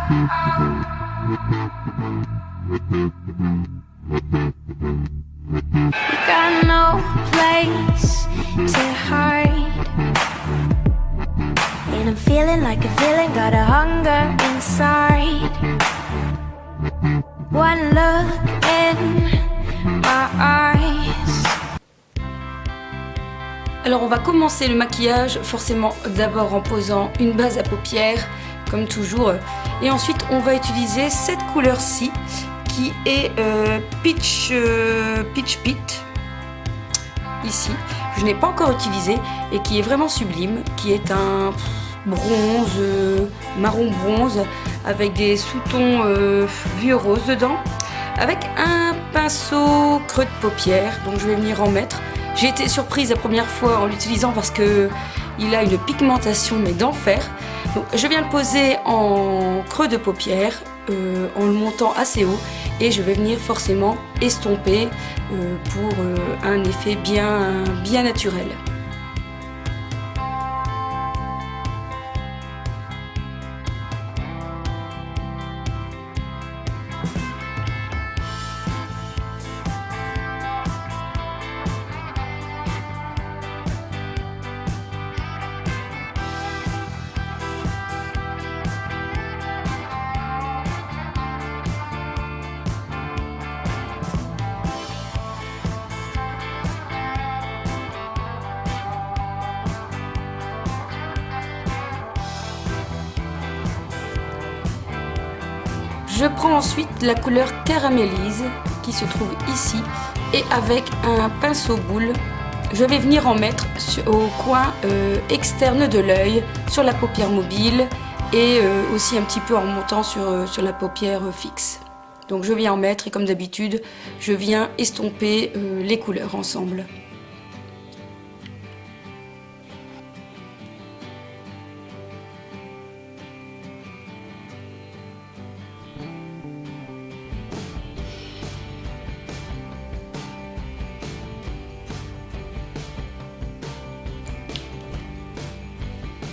Got no place to hide, and I'm feeling like a villain, got a hunger inside. One look in my eyes. Alors on va commencer le maquillage forcément d'abord en posant une base à paupières comme toujours, et ensuite on va utiliser cette couleur-ci qui est Peach Pit ici, que je n'ai pas encore utilisé et qui est vraiment sublime, qui est un bronze, marron bronze avec des sous-tons vieux rose dedans, avec un pinceau creux de paupière. Donc je vais venir en mettre. J'ai été surprise la première fois en l'utilisant parce que il a une pigmentation mais d'enfer. Donc je viens le poser en creux de paupière en le montant assez haut, et je vais venir forcément estomper pour un effet bien naturel. Je prends ensuite la couleur Caramélise qui se trouve ici, et avec un pinceau boule, je vais venir en mettre au coin externe de l'œil, sur la paupière mobile, et aussi un petit peu en montant sur la paupière fixe. Donc je viens en mettre, et comme d'habitude, je viens estomper les couleurs ensemble.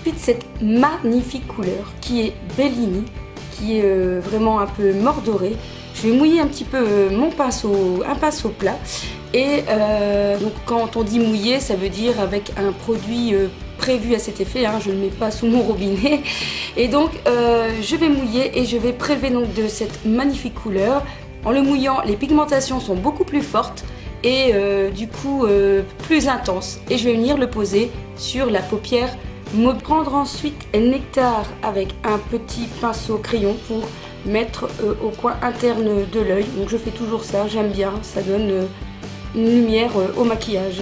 Ensuite, cette magnifique couleur qui est Bellini, qui est vraiment un peu mordorée. Je vais mouiller un petit peu mon pinceau, un pinceau plat. Et donc quand on dit mouiller, ça veut dire avec un produit prévu à cet effet, hein, je ne le mets pas sous mon robinet. Et donc je vais mouiller et je vais prélever donc de cette magnifique couleur. En le mouillant, les pigmentations sont beaucoup plus fortes et du coup plus intenses. Et je vais venir le poser sur la paupière. Me prendre ensuite un nectar avec un petit pinceau crayon pour mettre au coin interne de l'œil. Donc je fais toujours ça, j'aime bien, ça donne une lumière au maquillage.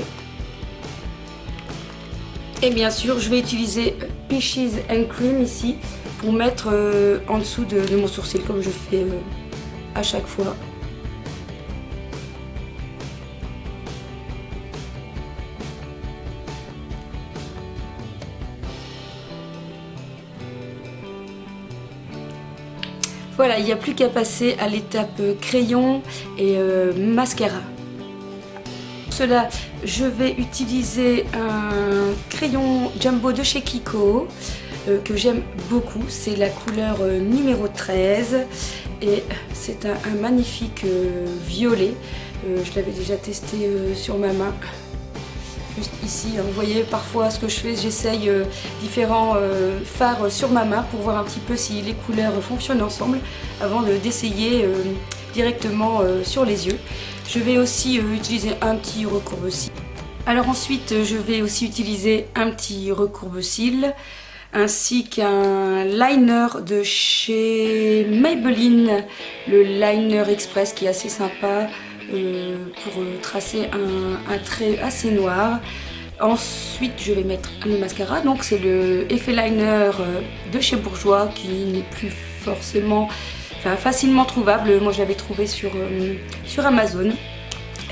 Et bien sûr, je vais utiliser Peaches and Cream ici pour mettre en dessous de mon sourcil, comme je fais à chaque fois. Voilà, il n'y a plus qu'à passer à l'étape crayon et mascara. Pour cela, je vais utiliser un crayon Jumbo de chez Kiko que j'aime beaucoup. C'est la couleur numéro 13 et c'est un magnifique violet. Je l'avais déjà testé sur ma main. Juste ici, vous voyez parfois ce que je fais, j'essaye différents fards sur ma main pour voir un petit peu si les couleurs fonctionnent ensemble avant d'essayer directement sur les yeux. Je vais aussi utiliser un petit recourbe-cils. Alors ensuite, je vais aussi utiliser un petit recourbe-cils ainsi qu'un liner de chez Maybelline, le liner express qui est assez sympa. Pour tracer un trait assez noir. Ensuite je vais mettre le mascara, donc c'est le effet liner de chez Bourjois qui n'est plus forcément facilement trouvable. Moi je l'avais trouvé sur Amazon.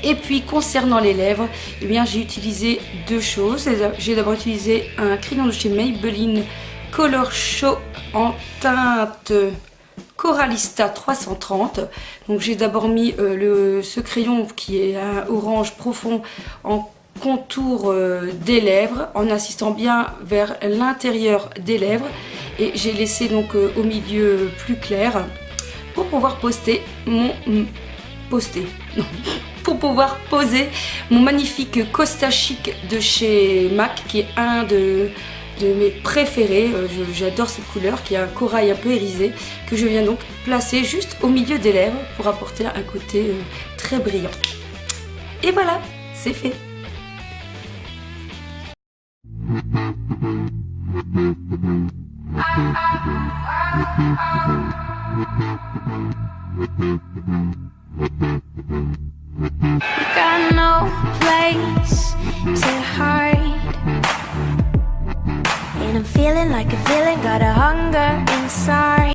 Et puis concernant les lèvres, eh bien j'ai utilisé deux choses. J'ai d'abord utilisé un crayon de chez Maybelline Color Show en teinte Coralista 330. Donc j'ai d'abord mis ce crayon qui est un orange profond en contour des lèvres, en insistant bien vers l'intérieur des lèvres. et j'ai laissé donc au milieu plus clair pour pouvoir pour pouvoir poser mon magnifique Costa Chic de chez MAC, qui est un de mes préférés. J'adore cette couleur qui a un corail un peu irisé, que je viens donc placer juste au milieu des lèvres pour apporter un côté très brillant. Et voilà, c'est fait.